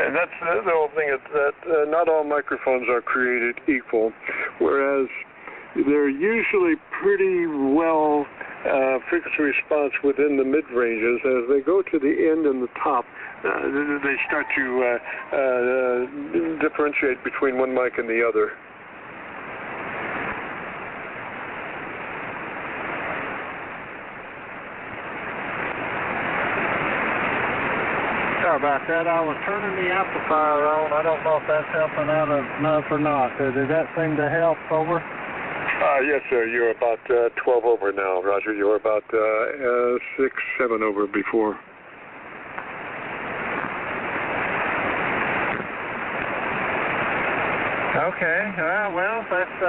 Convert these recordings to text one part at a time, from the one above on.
And that's the whole thing, is that not all microphones are created equal, whereas they're usually pretty well frequency response within the mid-ranges. As they go to the end and the top, they start to differentiate between one mic and the other. Sorry about that. I was turning the amplifier on. I don't know if that's helping out enough or not. Did that seem to help over? Yes, sir. You're about 12 over now, Roger. You were about 6, 7 over before. Okay. Well, that's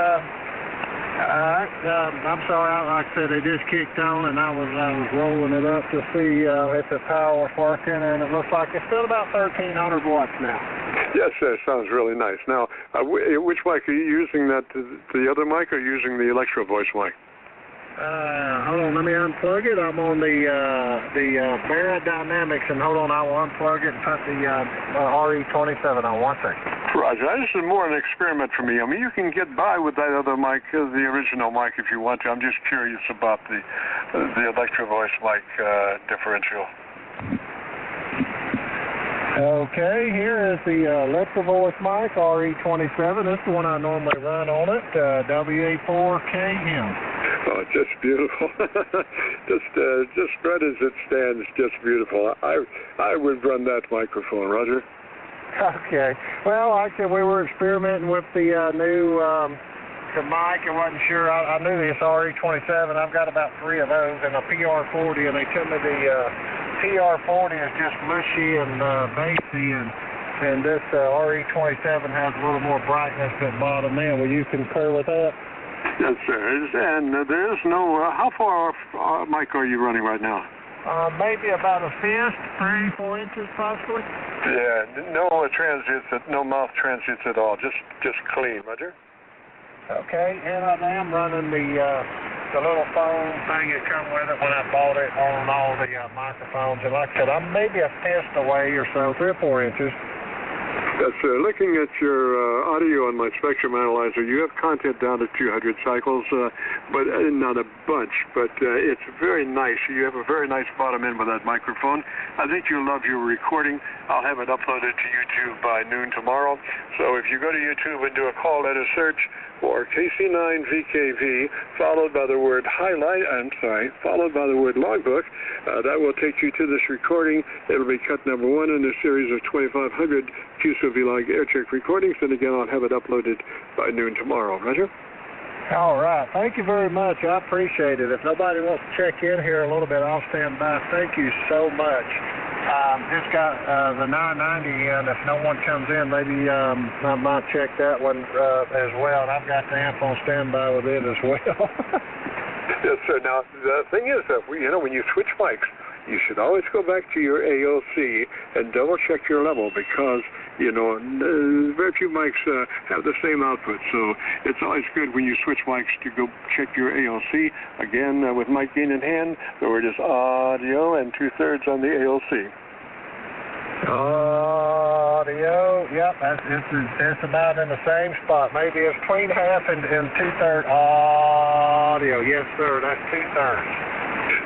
I'm sorry. Like I said, they just kicked on, and I was rolling it up to see if the power was working, and it looks like it's still about 1,300 watts now. Yes, sir. Sounds really nice. Now, which mic are you using? The other mic, or using the Electro Voice mic? Hold on, let me unplug it. I'm on the Barra Dynamics, and hold on, I will unplug it and put the RE27 on. 1 second. Roger, this is more an experiment for me. I mean, you can get by with that other mic, the original mic, if you want to. I'm just curious about the Electro Voice mic differential. Okay, here is the Electro Voice mic, RE27. This is the one I normally run on it, VE3CAK. Oh, just beautiful. just spread as it stands, just beautiful. I would run that microphone, Roger. Okay. Well, like I said, we were experimenting with the new the mic. I wasn't sure. I knew this RE27. I've got about 3 of those and a PR40, and they tell me the PR40 is just mushy and bassy, and this RE27 has a little more brightness at the bottom end. Will you concur with that? Yes, sir. And there is no, how far off mic are you running right now? Maybe about a fist, 3, 4 inches possibly. Yeah, no transients, no mouth transients at all, just clean, Roger. Okay, and I am running the little phone thing that come with it when I bought it on all the microphones, and like I said, I'm maybe a fist away or so, 3 or 4 inches. Yes, sir. Looking at your audio on my spectrum analyzer, you have content down to 200 cycles, but not a bunch, but it's very nice. You have a very nice bottom end with that microphone. I think you'll love your recording. I'll have it uploaded to YouTube by noon tomorrow. So if you go to YouTube and do a call letter search for KC9VKV, followed by the word followed by the word logbook, that will take you to this recording. It'll be cut number 1 in a series of 2,500 QSO-V-Log air check recordings, and again, I'll have it uploaded by noon tomorrow. Roger? All right. Thank you very much. I appreciate it. If nobody wants to check in here a little bit, I'll stand by. Thank you so much. Just got the 990 in. If no one comes in, maybe I might check that one as well. And I've got the amp on standby with it as well. Yes, sir. Now, the thing is that when you switch mics, you should always go back to your AOC and double-check your level because, very few mics have the same output. So it's always good when you switch mics to go check your AOC. Again, with mic gain in hand, the word is audio and 2/3 on the AOC. Audio, yep, it's about in the same spot. Maybe it's between half and 2/3 audio. Yes, sir, that's 2/3.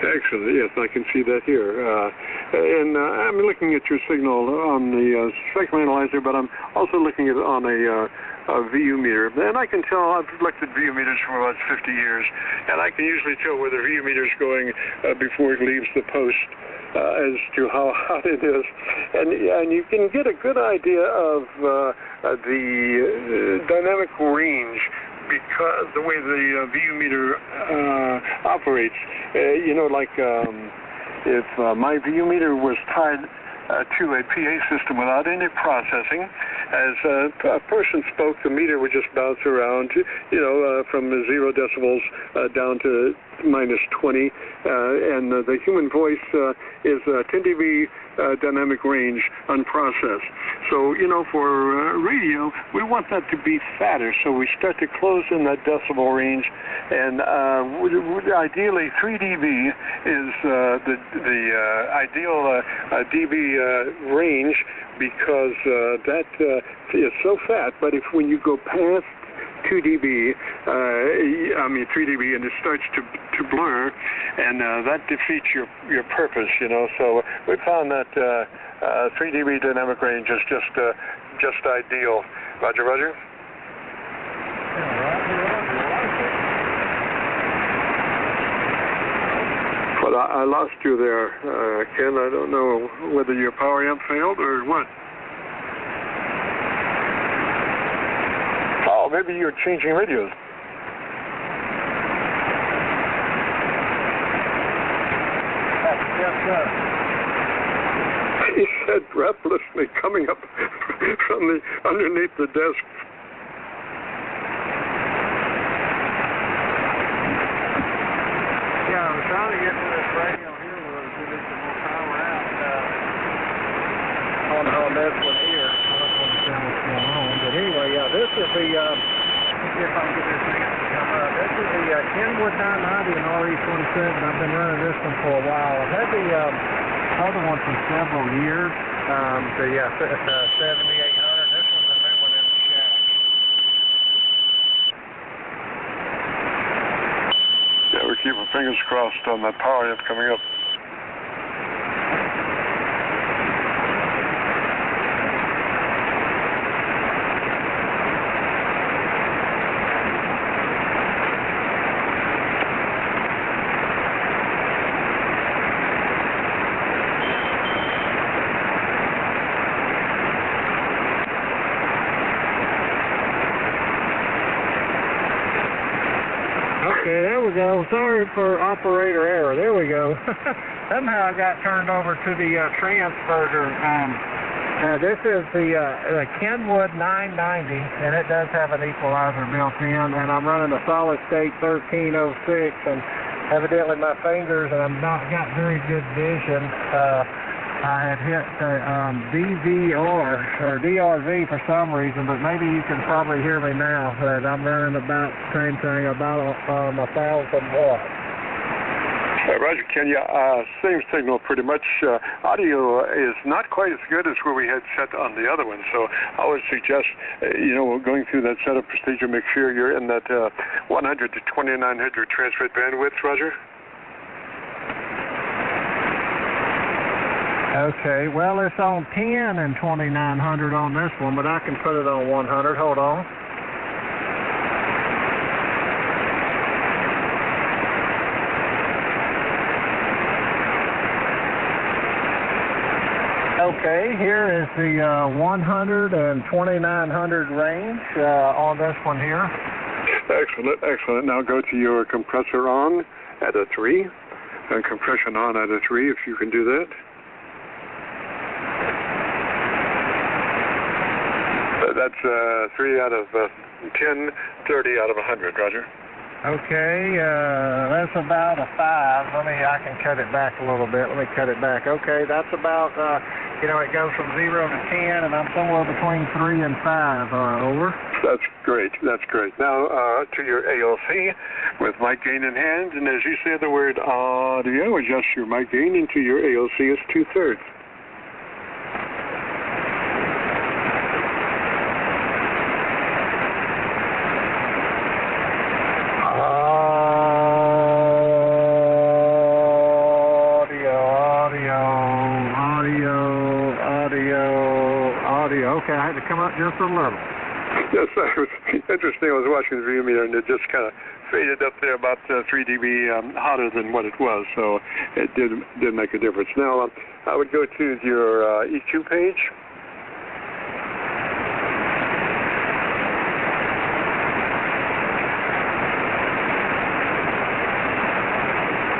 Excellent. Yes, I can see that here. And I'm looking at your signal on the spectrum analyzer, but I'm also looking at it on a VU meter. And I can tell, I've looked at VU meters for about 50 years, and I can usually tell where the VU meter is going before it leaves the post as to how hot it is. And you can get a good idea of the dynamic range because the way the VU meter operates, if my VU meter was tied to a PA system without any processing, as a person spoke, the meter would just bounce around, from 0 decibels down to minus 20, and the human voice is 10 dB dynamic range unprocessed. So, you know, for radio, we want that to be fatter, so we start to close in that decibel range, and ideally 3 dB is the ideal dB range, because that is so fat. But when you go past 2 dB, 3 dB, and it starts to blur, and that defeats your purpose, you know. So we found that 3 dB dynamic range is just ideal. Roger, Roger. But I lost you there, Ken. I don't know whether your power amp failed or what. Oh, maybe you're changing radios. Yes, sir. He said breathlessly, coming up from underneath the desk. Yeah, I was trying to get to this radio here where we get some more power out on this one here. I don't understand what's going on. But anyway, yeah, this is the, let's see if I can get this thing to come up. This is the Kenwood 990 and RE27. I've been running this one for a while. I've had the other one for several years. So yeah, it's 7800. This one's a new one in the shack. Yeah, we keep our fingers crossed on that power amp coming up. Okay, there we go. Sorry for operator error. There we go. Somehow I got turned over to the transverter. This is the Kenwood 990, and it does have an equalizer built in, and I'm running a solid state 1306, and evidently my fingers, and I've not got very good vision. I had hit DVR or DRV for some reason, but maybe you can probably hear me now. That I'm running about the same thing, about 1,000 watts. Roger, Ken, yeah, same signal pretty much. Audio is not quite as good as what we had set on the other one, so I would suggest, going through that setup procedure, make sure you're in that 100 to 2900 transmit bandwidth, Roger. Okay, well, it's on 10 and 2900 on this one, but I can put it on 100. Hold on. Okay, here is the 100 and 2900 range on this one here. Excellent, excellent. Now go to your compressor on at a 3, and compression on at a 3, if you can do that. That's 3 out of 10, 30 out of 100, Roger. Okay, that's about a 5. I can cut it back a little bit. Let me cut it back. Okay, that's about, it goes from 0 to 10, and I'm somewhere between 3 and 5. Over. That's great. That's great. Now to your ALC with mic gain in hand, and as you say the word audio, adjust your mic gain into your ALC as 2/3. Okay, I had to come up just a little. Yes, it was interesting. I was watching the view meter, and it just kind of faded up there about 3 dB hotter than what it was, so it did make a difference. Now, I would go to your EQ page.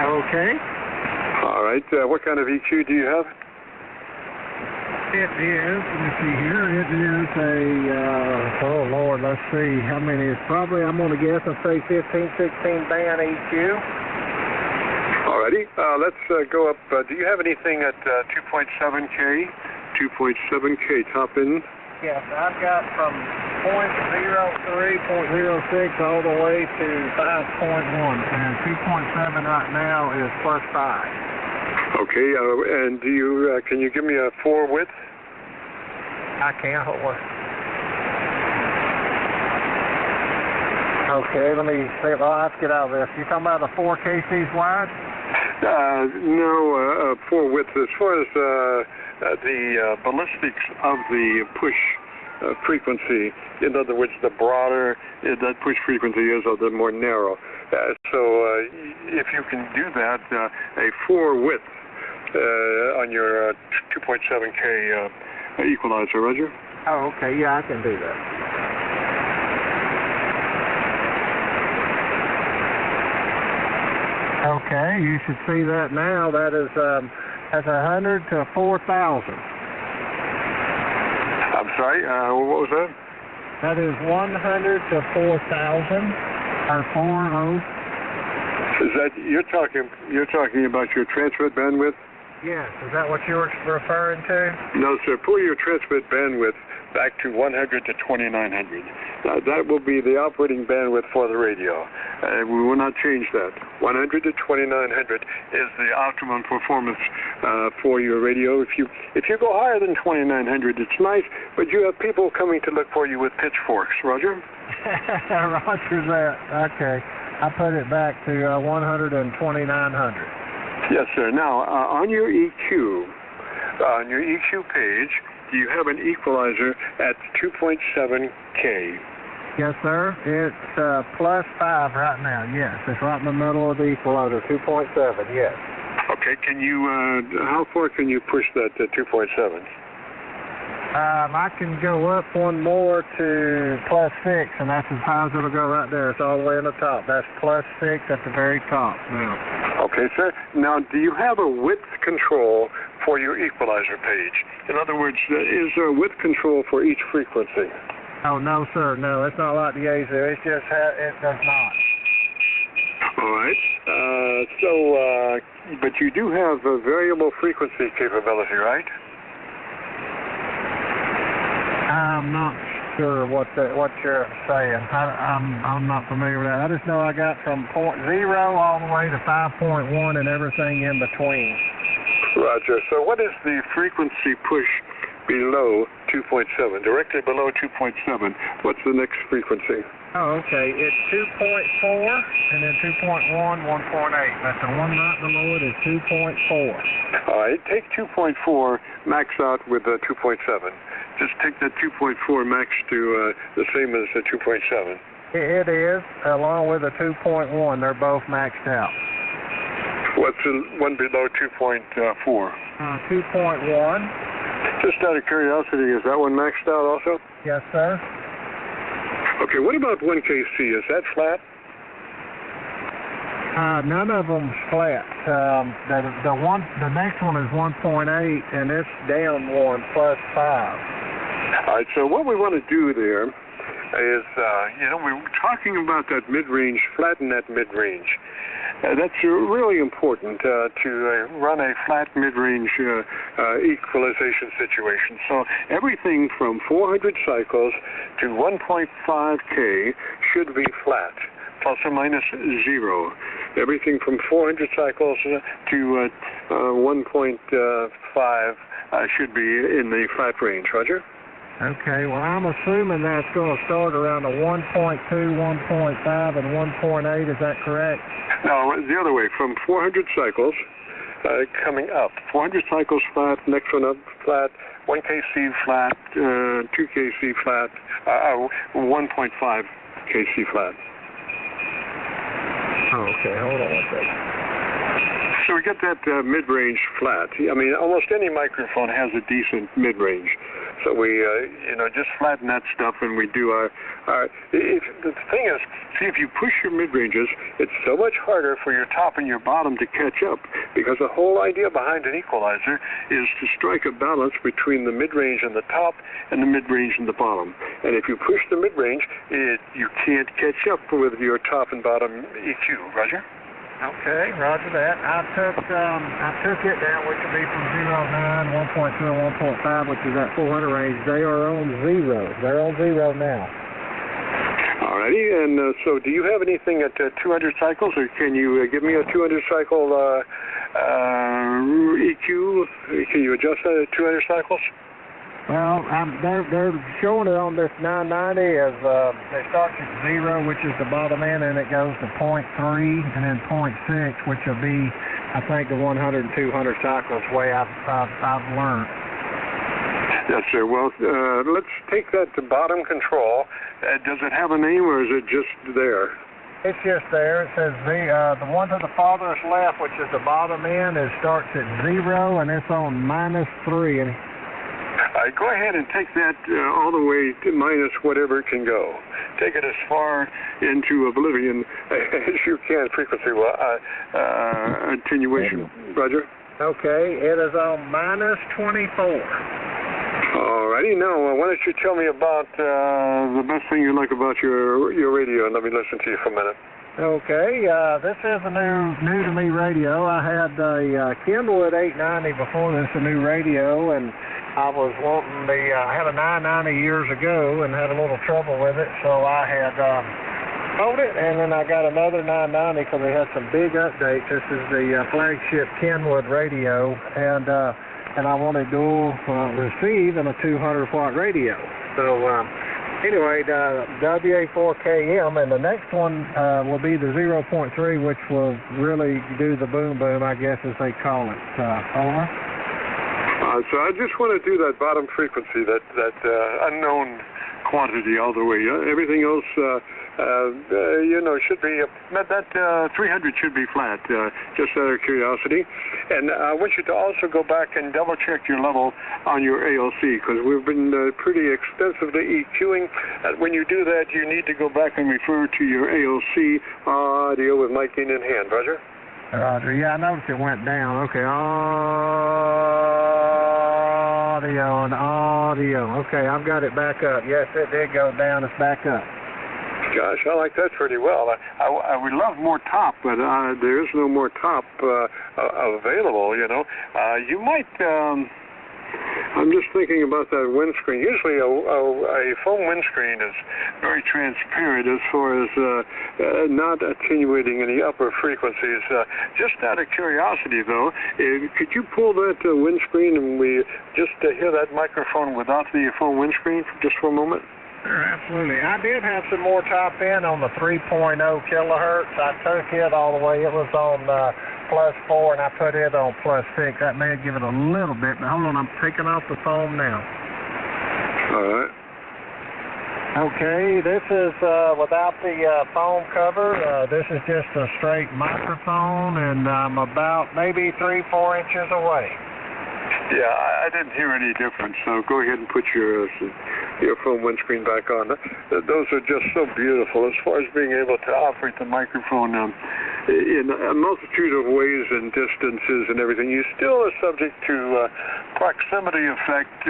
Okay. All right. What kind of EQ do you have? It is, let me see here, it is a, oh Lord, let's see, how many, it's probably, I'm going to guess and say 15, 16 band EQ. righty. Let's go up. Do you have anything at 2.7K? 2.7K top end? Yes, I've got from 0.03, 0.06 all the way to 5.1, and 2.7 right now is +5. Okay, and do you can you give me a 4 width? I can. Hold on. Okay, let me see. Well, I'll have to get out of this. You talking about the 4 kcs wide? No, 4 width. As far as the ballistics of the push frequency, in other words, the broader that push frequency is, or the more narrow. So if you can do that, a 4 width on your 2.7K equalizer, Roger? Oh, okay. Yeah, I can do that. Okay, you should see that now. That is that's 100 to 4,000. I'm sorry. What was that? That is 100 to 4,000 or 40. Is that you're talking about your transmit bandwidth? Yes. Is that what you were referring to? No, sir. Pull your transmit bandwidth back to 100 to 2,900. That will be the operating bandwidth for the radio. We will not change that. 100 to 2,900 is the optimum performance for your radio. If you go higher than 2,900, it's nice, but you have people coming to look for you with pitchforks. Roger? Roger that. Okay. I put it back to 100 and 2,900. Yes, sir. Now, on your EQ page, you have an equalizer at 2.7K. Yes, sir. It's +5 right now. Yes, it's right in the middle of the equalizer, 2.7. Yes. Okay. Can you? How far can you push that to 2.7? I can go up one more to +6, and that's as high as it'll go right there. It's all the way in the top. That's +6 at the very top now. Okay, sir. Now, do you have a width control for your equalizer page? In other words, is there a width control for each frequency? Oh, no, sir. No, it's not like the AZU. It's just it does not. All right. But you do have a variable frequency capability, right? I'm not sure what you're saying. I'm not familiar with that. I just know I got from 0 all the way to 5.1 and everything in between. Roger. So what is the frequency push below 2.7? Directly below 2.7. What's the next frequency? Oh, okay. It's 2.4 and then 2.1, 1.8. That's the one right below it is 2.4. All right. Take 2.4, max out with 2.7. Just take that 2.4 max to the same as the 2.7. It is, along with the 2.1. They're both maxed out. What's the one below 2.4? 2.1. Just out of curiosity, is that one maxed out also? Yes, sir. Okay, what about 1KC? Is that flat? None of them's flat. The next one is 1.8, and it's down one +5. All right, so what we want to do there is, we were talking about that mid-range, flatten that mid-range. That's really important to run a flat mid-range equalization situation. So everything from 400 cycles to 1.5K should be flat, plus or minus 0. Everything from 400 cycles to 1.5 should be in the flat range. Roger? Okay, well, I'm assuming that's going to start around a 1.2, 1.5, and 1.8. Is that correct? No, the other way. From 400 cycles coming up. 400 cycles flat, next one up flat, 1KC flat, 2KC flat, 1.5 KC flat. Oh, okay, hold on one second. So we get that mid-range flat. I mean, almost any microphone has a decent mid-range. So we, just flatten that stuff, and we do our the thing is, see, if you push your mid-ranges, it's so much harder for your top and your bottom to catch up, because the whole idea behind an equalizer is to strike a balance between the mid-range and the top and the mid-range and the bottom. And if you push the mid-range, you can't catch up with your top and bottom EQ. Roger? Okay, roger that. I took it down, which would be from 0.9, 1.2, and 1.5, which is that 400 range. They are on 0. They're on 0 now. Alrighty, and so do you have anything at 200 cycles, or can you give me a 200 cycle EQ? Can you adjust that at 200 cycles? Well, they're showing it on this 990 as it starts at 0, which is the bottom end, and it goes to 0.3 and then 0.6, which will be, I think, the 100 and 200 cycles way I've learned. Yes, sir. Well, let's take that to bottom control. Does it have a name, or is it just there? It's just there. It says the one to the farthest left, which is the bottom end, starts at 0, and it's on -3. And go ahead and take that all the way to minus whatever it can go. Take it as far into oblivion as you can, frequency attenuation. Roger? Okay, it is on -24. Alrighty, now why don't you tell me about the best thing you like about your radio, and let me listen to you for a minute. Okay, this is a new to me radio. I had a Kenwood 890 before this, a new radio, and I was wanting I had a 990 years ago and had a little trouble with it, so I had sold it, and then I got another 990 because they had some big updates. This is the flagship Kenwood radio, and I wanted dual receive and a 200-watt radio. So anyway, the VE3CAK, and the next one will be the 0.3, which will really do the boom boom, I guess, as they call it. Over. So I just want to do that bottom frequency, that unknown quantity all the way. Everything else, should be, that 300 should be flat, just out of curiosity. And I want you to also go back and double check your level on your ALC, because we've been pretty extensively EQing. When you do that, you need to go back and refer to your ALC audio with miking in hand. Roger? Roger. Yeah, I noticed it went down. Okay. Audio and audio. Okay, I've got it back up. Yes, it did go down. It's back up. Gosh, I like that pretty well. I would love more top, but there is no more top available, you know. You might... I'm just thinking about that windscreen. Usually a foam windscreen is very transparent as far as not attenuating any upper frequencies. Just out of curiosity, though, could you pull that windscreen and we just hear that microphone without the foam windscreen just for a moment? Sure, absolutely. I did have some more top end on the 3.0 kilohertz. I took it all the way. It was on +4, and I put it on +6. That may have given it a little bit, but hold on, I'm taking off the foam now. All right. Okay, this is without the foam cover. This is just a straight microphone, and I'm about maybe 3-4 inches away. Yeah, I didn't hear any difference, so go ahead and put your foam windscreen back on. Those are just so beautiful as far as being able to operate the microphone in a multitude of ways and distances and everything. You still are subject to proximity effect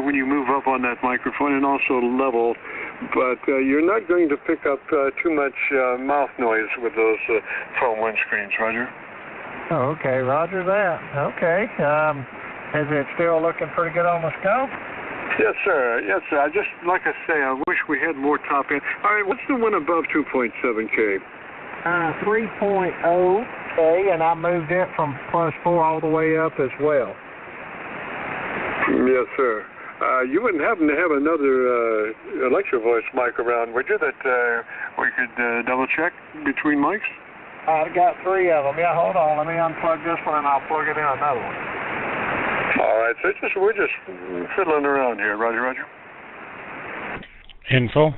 when you move up on that microphone, and also level, but you're not going to pick up too much mouth noise with those foam windscreens, Roger. Oh, okay, roger that. Okay. Is it still looking pretty good on the scope? Yes, sir. Yes, sir. Like I say, I wish we had more top end. All right, what's the one above 2.7K? 3.0K, and I moved it from +4 all the way up as well. Yes, sir. You wouldn't happen to have another electro voice mic around, would you, that we could double check between mics? I've got 3 of them. Yeah, hold on. Let me unplug this one, and I'll plug it in another one. All right, so we're just fiddling around here. Roger, roger. Info.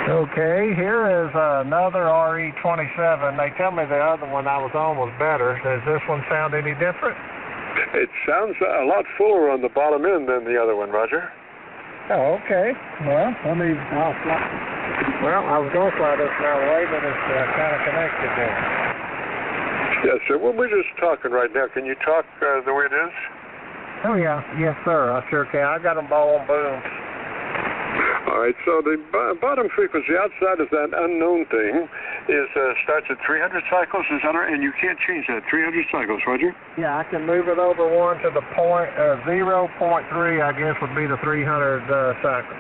Okay, here is another RE27. They tell me the other one I was on was better. Does this one sound any different? It sounds a lot fuller on the bottom end than the other one, Roger. Oh, okay. Well, I was going to fly this now away, but it's kind of connected there. Yes, sir. Well, we're just talking right now. Can you talk the way it is? Oh, yeah. Yes, sir. I sure can. I got them all on booms. All right, so the bottom frequency outside of that unknown thing is starts at 300 cycles, is that right? And you can't change that, 300 cycles, Roger? Yeah, I can move it over one to the point, 0.3, I guess, would be the 300 cycles.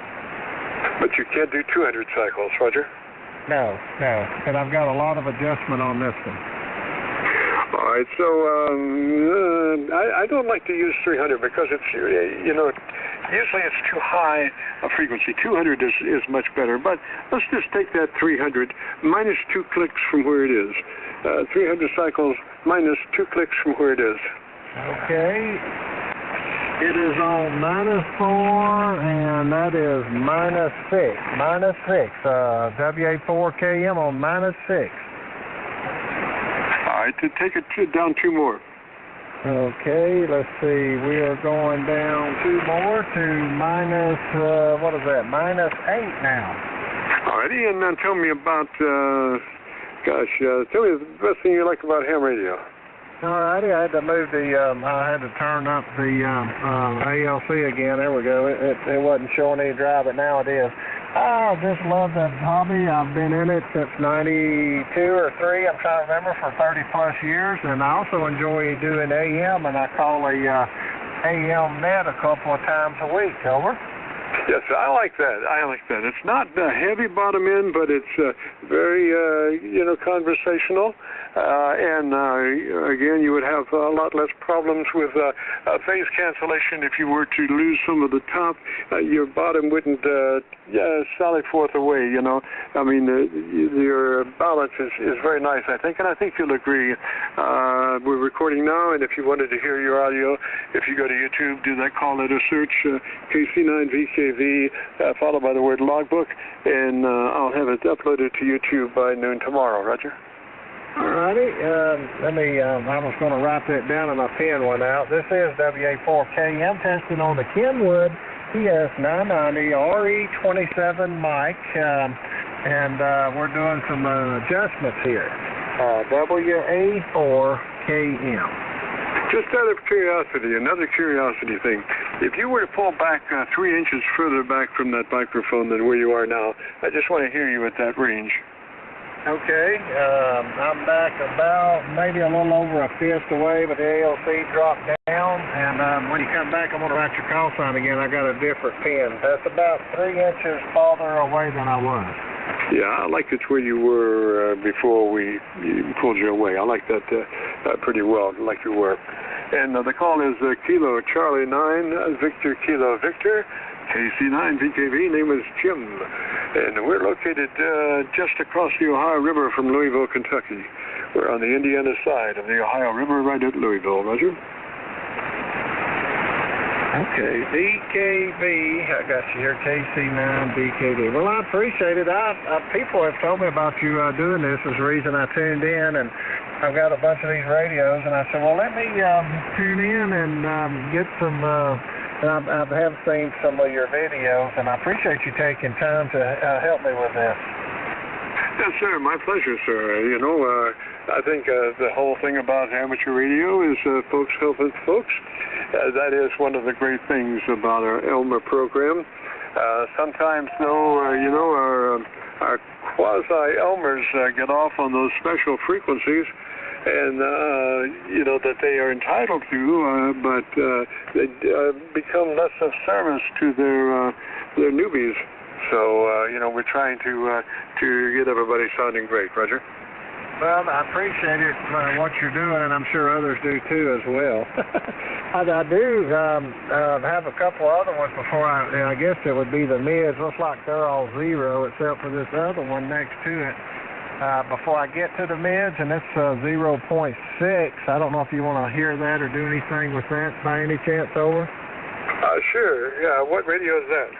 But you can't do 200 cycles, Roger? No, and I've got a lot of adjustment on this one. All right, so I don't like to use 300 because it's, you know, usually it's too high a frequency. 200 is much better, but let's just take that 300 minus 2 clicks from where it is. 300 cycles minus 2 clicks from where it is. Okay. It is on -4, and that is -6. -6. VE3CAK on -6. All right, to take it down 2 more. Okay, let's see. We are going down 2 more to minus, what is that? -8 now. All righty, and then tell me about, tell me the best thing you like about ham radio. Alrighty, I had to move the, I had to turn up the ALC again. There we go. It wasn't showing any drive, but now it is. I just love that hobby. I've been in it since 92 or 3. I'm trying to remember, for 30 plus years. And I also enjoy doing AM, and I call a AM net a couple of times a week. Over. Yes, I like that. I like that. It's not heavy bottom end, but it's very, you know, conversational. And again, you would have a lot less problems with phase cancellation if you were to lose some of the top. Your bottom wouldn't sally forth away, you know. I mean, your balance is very nice, I think, and I think you'll agree. We're recording now, and if you wanted to hear your audio, if you go to YouTube, do that call letter search, KC9VKV, followed by the word logbook, and I'll have it uploaded to YouTube by noon tomorrow, Roger. Alrighty, let me, I was going to write that down and my pen went out. This is VE3CAK testing on the Kenwood ES990 RE27 mic, and we're doing some adjustments here. WA4KM. Just out of curiosity, another curiosity thing. If you were to pull back 3 inches further back from that microphone than where you are now, I just want to hear you at that range. Okay, I'm back about maybe a little over a fist away, but the ALC dropped down, and when you come back, I'm going to write your call sign again. I got a different pin. That's about 3 inches farther away than I was. Yeah, I like it where you were before we pulled you away. I like that pretty well, like you were. And the call is Kilo Charlie 9, Victor Kilo Victor. KC9VKV, name is Jim, and we're located just across the Ohio River from Louisville, Kentucky. We're on the Indiana side of the Ohio River, right at Louisville, Roger. Okay, VKV, I got you here, KC9VKV. Well, I appreciate it. People have told me about you doing this. Is the reason I tuned in, and I've got a bunch of these radios, and I said, well, let me tune in and get some... I have seen some of your videos, and I appreciate you taking time to help me with this. Yes, sir. My pleasure, sir. You know, I think the whole thing about amateur radio is folks helping folks. That is one of the great things about our Elmer program. Sometimes, though, you know, our quasi-Elmers get off on those special frequencies, and you know, that they are entitled to, but they become less of service to their newbies. So you know, we're trying to get everybody sounding great, Roger. Well, I appreciate it, what you're doing, and I'm sure others do too as well. I do have a couple other ones before I guess it would be the mids. Looks like they're all 0 except for this other one next to it. Before I get to the mids, and it's 0.6. I don't know if you want to hear that or do anything with that by any chance, over? Sure, yeah. What radio is that?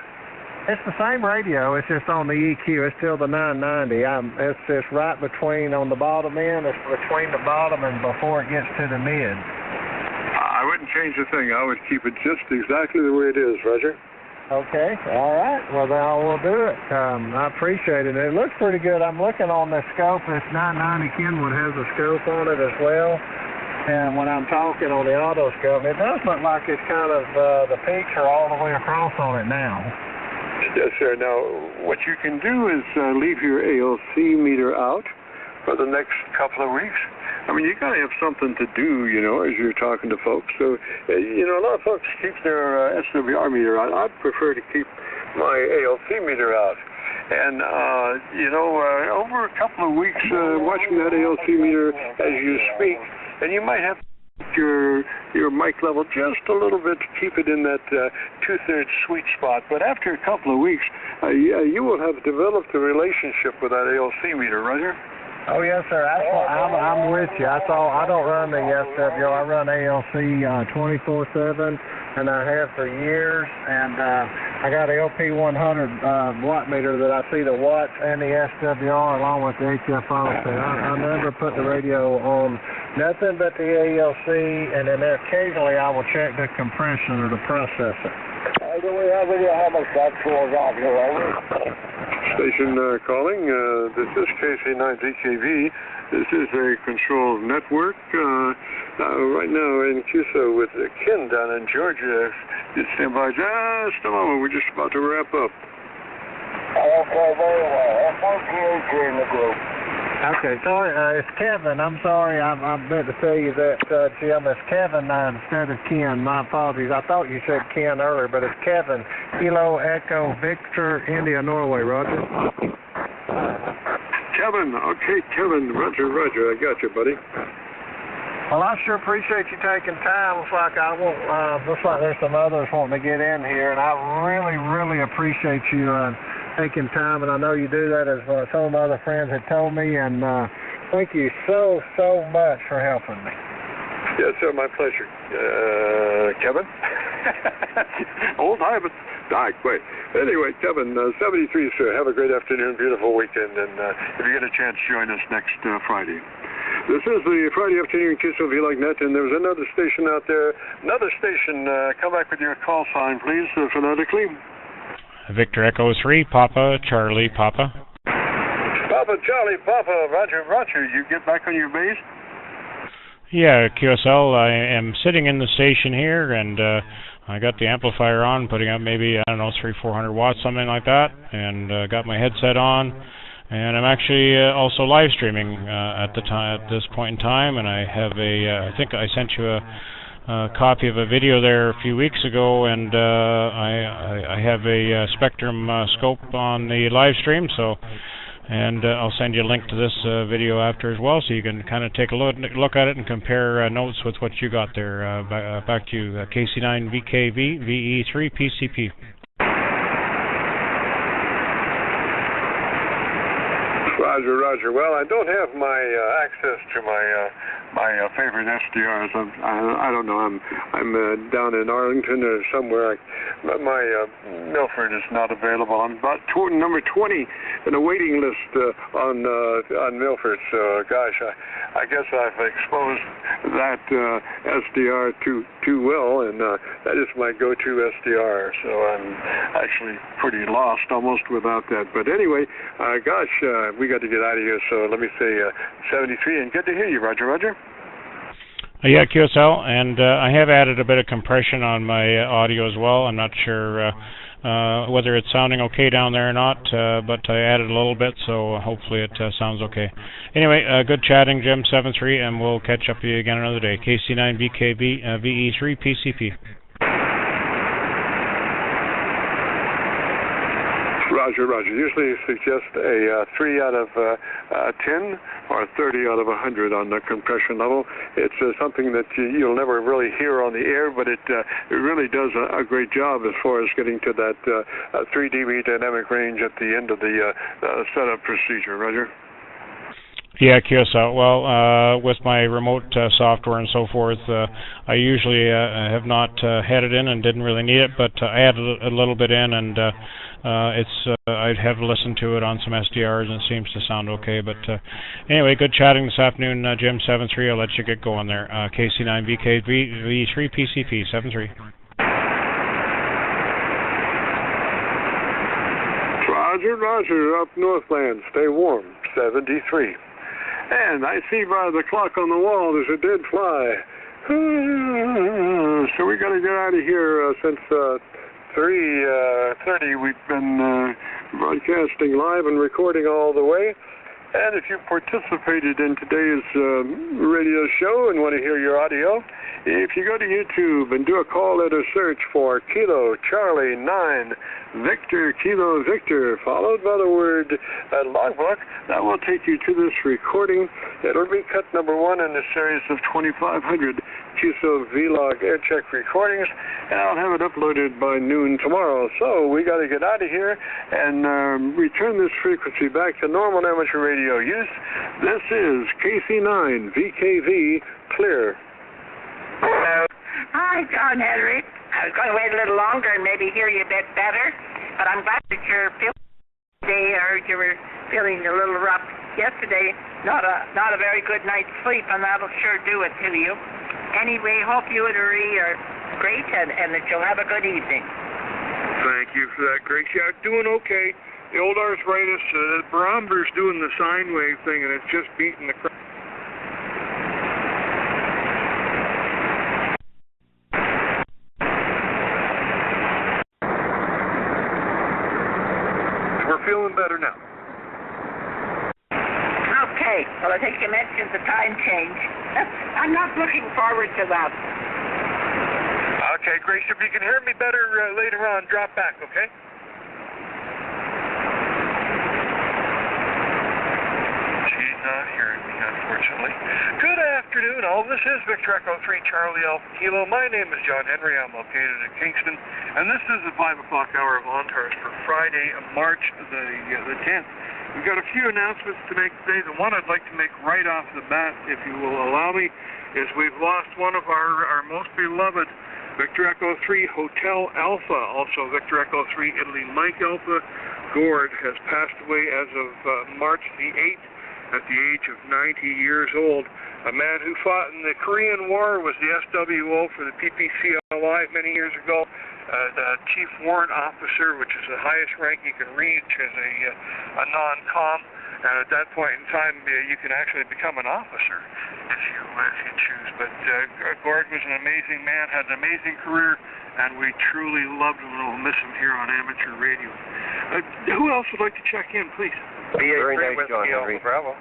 It's the same radio. It's just on the EQ. It's still the 990. It's just right between, on the bottom end, it's between the bottom and before it gets to the mid. I wouldn't change a thing. I would keep it just exactly the way it is, Roger. Okay, all right. Well, then I will do it. I appreciate it. It looks pretty good. I'm looking on the scope. This 990 Kenwood has a scope on it as well. And when I'm talking on the auto scope, it does look like it's kind of, the peaks are all the way across on it now. Yes, sir. Now, what you can do is leave your ALC meter out for the next couple of weeks. I mean, you got to have something to do, you know, as you're talking to folks. So, you know, a lot of folks keep their SWR meter out. I'd prefer to keep my ALC meter out. And, you know, over a couple of weeks, watching that ALC meter as you speak, and you might have your mic level just a little bit to keep it in that 2/3 sweet spot. But after a couple of weeks, you will have developed a relationship with that ALC meter, Roger. Oh yes, sir. I'm with you. I don't run the SWR. I run ALC 24/7, and I have for years. And I got an LP100 watt meter that I see the watts and the SWR along with the HFO. So I never put the radio on nothing but the ALC, and then occasionally I will check the compression or the processor. Do we have any how much that scores out here, over? Station calling. This is KC9VKV. This is a controlled network. Right now in QSO with Ken down in Georgia. Just stand by just a moment. We're just about to wrap up. Okay, very well. F1PH in the group. Okay, sorry, it's Kevin. I'm sorry, I meant to tell you that, Jim, it's Kevin instead of Ken. My apologies. I thought you said Ken earlier, but it's Kevin. Kilo Echo Victor India Norway, Roger. Kevin, okay, Kevin, Roger, I got you, buddy. Well, I sure appreciate you taking time. Looks like looks like there's some others wanting to get in here, and I really appreciate you taking time, and I know you do that, as some of my other friends have told me, and thank you so much for helping me. Yes, sir, my pleasure. Kevin? Old habit. Wait. Anyway, Kevin, 73, sir. Have a great afternoon, beautiful weekend, and if you get a chance, join us next Friday. This is the Friday afternoon QSO VLikeNet, and there's another station out there. Another station. Come back with your call sign, please, phonetically. Victor Echo 3, Papa, Charlie, Papa. Papa, Charlie, Papa, Roger, you get back on your base? Yeah, QSL, I am sitting in the station here, and I got the amplifier on, putting up maybe, I don't know, 300-400 watts, something like that, and got my headset on, and I'm actually also live streaming at this point in time, and I have I think I sent you a copy of a video there a few weeks ago, and I have a Spectrum scope on the live stream, and I'll send you a link to this video after as well, so you can kind of take a look at it and compare notes with what you got there. Back to you, KC9VKV VE3PCP. Roger. Well, I don't have my access to my favorite SDRs. I don't know. I'm down in Arlington or somewhere. My Milford is not available. I'm about number 20 in a waiting list on Milford. So, gosh, I guess I've exposed that SDR too well, and that is my go-to SDR. So I'm actually pretty lost almost without that. But anyway, gosh, we got to get out of here. So let me say 73, and good to hear you, Roger. Yeah, QSL, and I have added a bit of compression on my audio as well. I'm not sure whether it's sounding okay down there or not, but I added a little bit, so hopefully it sounds okay. Anyway, good chatting, Jim 73, and we'll catch up with you again another day. KC9VKV VE3PCP. Roger. Usually suggest a 3 out of 10 or 30 out of 100 on the compression level. It's something that you'll never really hear on the air, but it really does a great job as far as getting to that 3 dB dynamic range at the end of the setup procedure. Roger. Yeah, QSL. Well, with my remote software and so forth, I usually have not had it in and didn't really need it, but I added a little bit in, and I have listened to it on some SDRs, and it seems to sound okay. But anyway, good chatting this afternoon, Jim 73. I'll let you get going there. KC9VKV VE3PCP 73. Roger. Up Northland, stay warm. 73. And I see by the clock on the wall there's a dead fly. So we got to get out of here since 3:30. We've been broadcasting live and recording all the way. And if you participated in today's radio show and want to hear your audio, if you go to YouTube and do a call letter search for Kilo Charlie 9 Victor Kilo Victor, followed by the word logbook, that will take you to this recording. It'll be cut number 1 in a series of 2,500 QSO vlog air check recordings, and I'll have it uploaded by noon tomorrow. So we got to get out of here and return this frequency back to normal amateur radio use. This is KC9 VKV Clear. Hello. Hi, John Henry. I was going to wait a little longer and maybe hear you a bit better, but I'm glad that you're feeling today, or you were feeling a little rough yesterday. Not a very good night's sleep, and that'll sure do it to you. Anyway, hope you and Marie are great and that you'll have a good evening. Thank you for that, Grace. Yeah, doing okay. The old arthritis, the barometer's doing the sine wave thing, and it's just beating the crap. We're feeling better now. Okay. Well, I think you mentioned the time change. I'm not looking forward to that. Okay, Grace, if you can hear me better later on, drop back, okay? She's not hearing me, unfortunately. Good afternoon, all. This is Victor Echo 3 Charlie Alpha Kilo. My name is John Henry. I'm located in Kingston, and this is the 5 o'clock hour of ONTARS for Friday, March the 10th. We've got a few announcements to make today. The one I'd like to make right off the bat, if you will allow me, is we've lost one of our most beloved Victor Echo 3 Hotel Alpha, also Victor Echo 3 Italy Mike Alpha. Gord has passed away as of March the 8th at the age of 90 years old. A man who fought in the Korean War, was the SWO for the PPCLI many years ago. The Chief Warrant Officer, which is the highest rank you can reach as a non-com, and at that point in time you can actually become an officer if you choose. But Gord was an amazing man, had an amazing career, and we truly loved him, and we'll miss him here on amateur radio. Who else would like to check in, please? Very nice, John Henry. Bravo.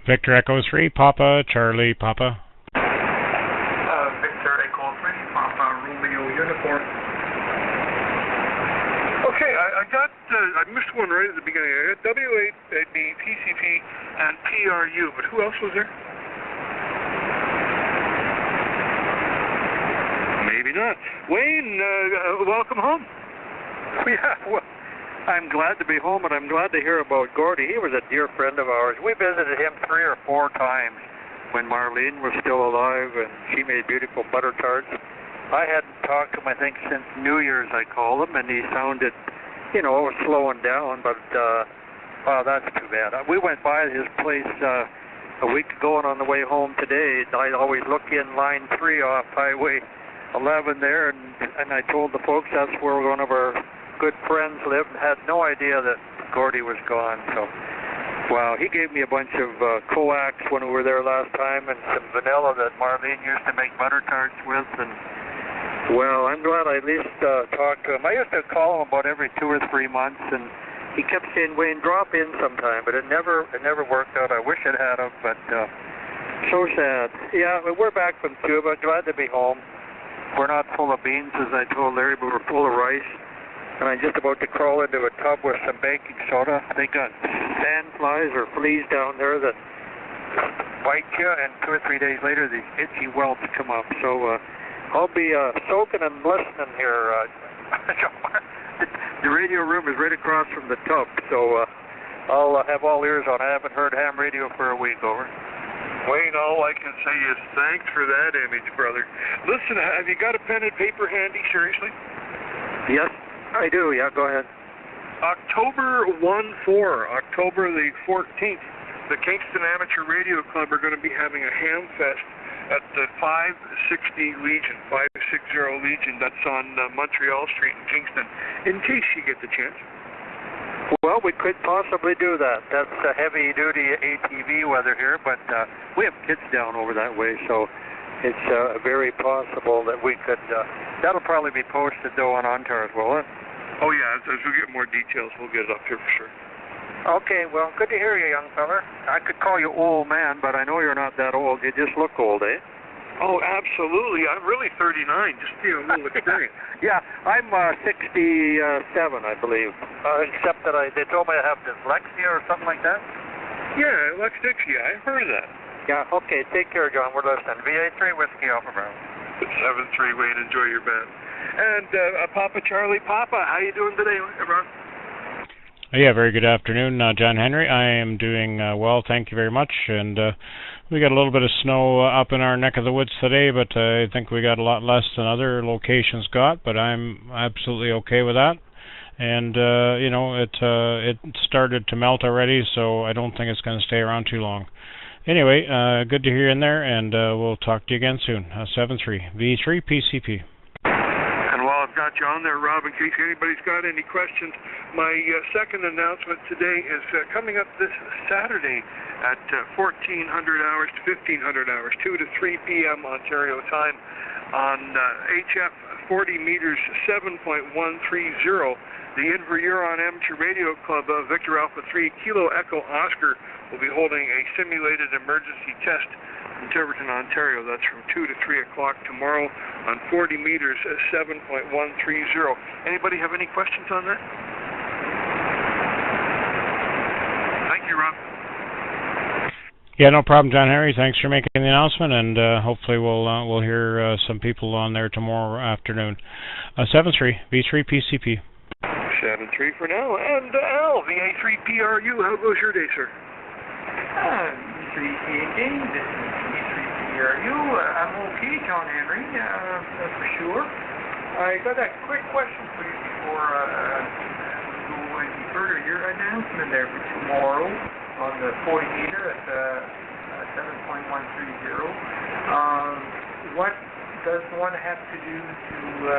Victor Echo 3 Papa Charlie Papa. Victor Echo 3 Papa Romeo Uniform. Okay, I missed one right at the beginning. I got W8, PCP, and PRU, but who else was there? Maybe not. Wayne, welcome home. Yeah, well, I'm glad to be home, and I'm glad to hear about Gordy. He was a dear friend of ours. We visited him 3 or 4 times when Marlene was still alive, and she made beautiful butter tarts. I hadn't talked to him, I think, since New Year's, I called him, and he sounded, slowing down, but, wow, that's too bad. We went by his place a week ago, and on the way home today, I always look in line 3 off Highway 11 there, and I told the folks that's where one of our good friends lived, and had no idea that Gordy was gone. So, wow, he gave me a bunch of coax when we were there last time, and some vanilla that Marlene used to make butter tarts with, and, well, I'm glad I at least talked to him. I used to call him about every 2 or 3 months, and he kept saying, Wayne, drop in sometime, but it never worked out. I wish it had him, but so sad. Yeah, we're back from Cuba, glad to be home. We're not full of beans, as I told Larry, but we're full of rice. And I'm just about to crawl into a tub with some baking soda. They got sand flies or fleas down there that bite you, and 2 or 3 days later, these itchy welts come up. So I'll be soaking and listening here. The radio room is right across from the tub, so I'll have all ears on. I haven't heard ham radio for a week, over. Wayne, all I can say is thanks for that image, brother. Listen, have you got a pen and paper handy, seriously? Yes, I do. Yeah, go ahead. October October the 14th, the Kingston Amateur Radio Club are going to be having a ham fest at the 560 Legion, 560 Legion. That's on Montreal Street in Kingston, in case you get the chance. Well, we could possibly do that. That's heavy-duty ATV weather here, but we have kids down over that way, so it's very possible that we could, that'll probably be posted though on Ontars, will it? Oh yeah, as we get more details, we'll get it up here for sure. Okay, well, good to hear you, young feller. I could call you old man, but I know you're not that old. You just look old, eh? Oh, absolutely. I'm really 39, just a little experience. Yeah, I'm 67, I believe. Except that they told me I have dyslexia or something like that. Yeah, Lexdixia, I heard of that. Yeah, okay, take care, John. We're listening. VE3 Whiskey Alpha Bravo. 7-3, Wayne, enjoy your band. And Papa Charlie, Papa, how you doing today, Ron? Yeah, very good afternoon, John Henry. I am doing well, thank you very much. And we got a little bit of snow up in our neck of the woods today, but I think we got a lot less than other locations got, but I'm absolutely okay with that. And you know, it started to melt already, so I don't think it's going to stay around too long. Anyway, good to hear you in there, and we'll talk to you again soon. 7-3, VE3 PCP. And while I've got you on there, Rob, in case anybody's got any questions, my second announcement today is coming up this Saturday at 1400 hours to 1500 hours, 2 to 3 p.m. Ontario time on HF 40 meters 7.130. The Inver-Huron Amateur Radio Club of Victor Alpha 3 Kilo Echo Oscar will be holding a simulated emergency test in Tiverton, Ontario. That's from 2 to 3 o'clock tomorrow on 40 meters 7.130. Anybody have any questions on that? Thank you, Rob. Yeah, no problem, John Henry. Thanks for making the announcement, and hopefully we'll hear some people on there tomorrow afternoon. 7-3, V3 PCP. 7-3 for now. And Al, VA3PRU, how goes your day, sir? V3CAK, this is V3PRU. I'm okay, John Henry, that's for sure. I got a quick question for you before we go any further. Your announcement there for tomorrow on the 40 meter at 7.130. What does one have to do to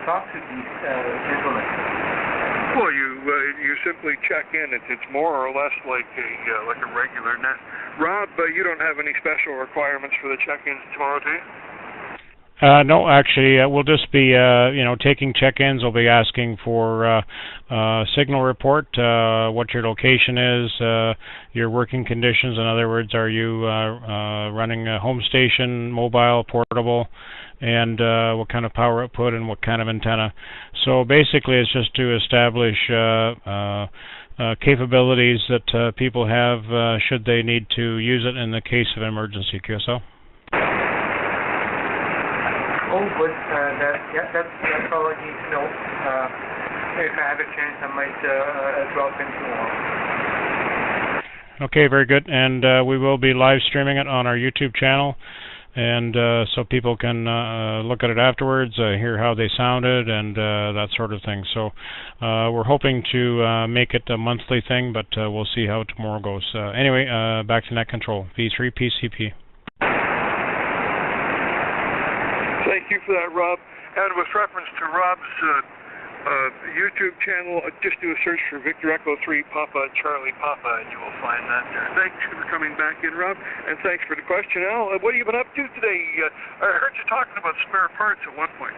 talk to these gentlemen? Well, you simply check in. It's more or less like a regular net. Rob, you don't have any special requirements for the check-ins tomorrow, do you? No, actually, we'll just be, taking check-ins. We'll be asking for signal report, what your location is, your working conditions. In other words, are you running a home station, mobile, portable, and what kind of power output and what kind of antenna. So basically, it's just to establish capabilities that people have should they need to use it in the case of an emergency, QSL. Oh, but that's all I need to know. If I have a chance, I might drop in tomorrow. Okay, very good. And we will be live streaming it on our YouTube channel, and so people can look at it afterwards, hear how they sounded, and that sort of thing. So we're hoping to make it a monthly thing, but we'll see how tomorrow goes. Anyway, back to net control, V3 PCP. Thank you for that, Rob. And with reference to Rob's YouTube channel, just do a search for Victor Echo 3 Papa Charlie Papa, and you will find that there. Thanks for coming back in, Rob, and thanks for the question, Al. What have you been up to today? I heard you talking about spare parts at one point.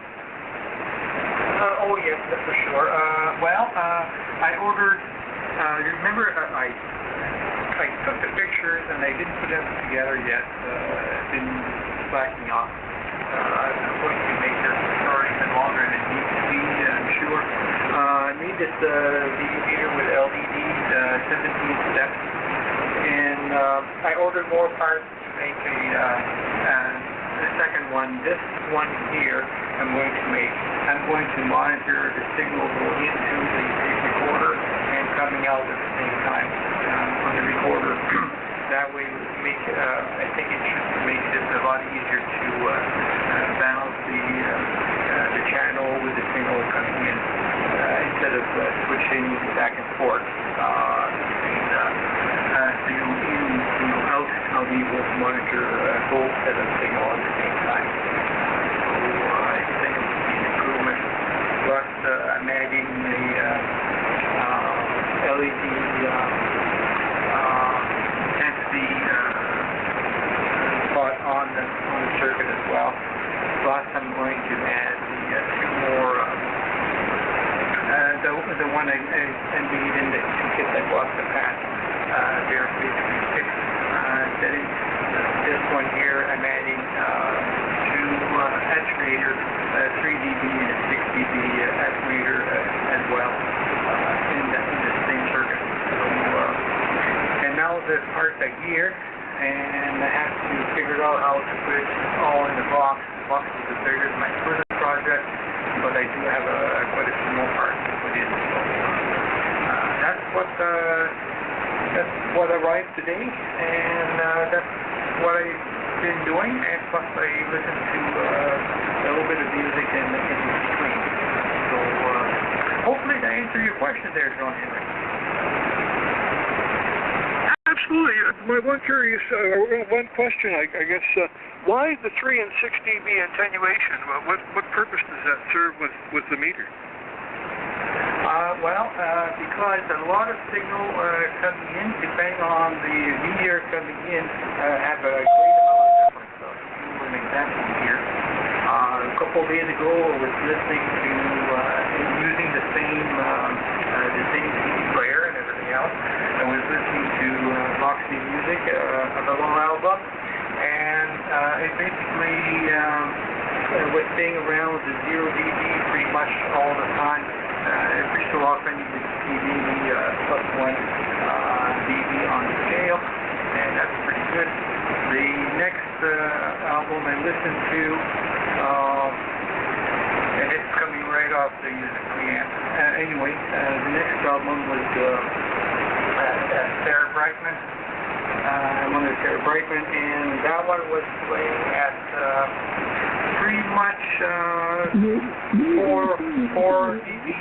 Oh, yes, that's for sure. I ordered, you remember, I took the pictures and I didn't put them together yet. I've been slacking off. I'm going to make this story even longer than it needs to be, I'm sure. I need this VE meter with LEDs, 17 steps, and I ordered more parts to make the second one. This one here I'm going to monitor the signal going into the tape recorder and coming out at the same time on the recorder. That way, I think it should make it a lot easier to balance the channel with the signal coming in instead of switching back and forth. Signal in, signal out. I'll be able to monitor both sets of signal at the same time. So I think it will be an improvement. Plus, I'm adding the LED intensity spot on the circuit as and we didn't get that off the path. Their VE3 setting. This one here, I'm adding two actuator, 3 dB and a 6 dB actuator as well in the same circuit. So, and now the parts are here, and I have to figure out how to put it all in the box. The box is as big as my first project, but I do have quite a few more parts to put in. So, that's what arrived today, and that's what I've been doing, and plus I listen to a little bit of music in between. So hopefully that answered your question there, John Henry. Absolutely. My one question, I guess, why the 3 and 6 dB attenuation? What purpose does that serve with the meter? Because a lot of signal coming in, depending on the meter coming in, have a great amount of difference. So, to give you an example here, a couple of days ago, I was listening to using the same CD player and everything else. I was listening to Roxy Music, a little album, and it basically was staying around the 0 dB pretty much all the time. Every so often you can see maybe plus 1 dB on the scale, and that's pretty good. The next album I listened to, and it's coming right off the preamp. Anyway, the next album was Sarah Brightman. One of Sarah Brightman, and that one was playing at pretty much 4 dB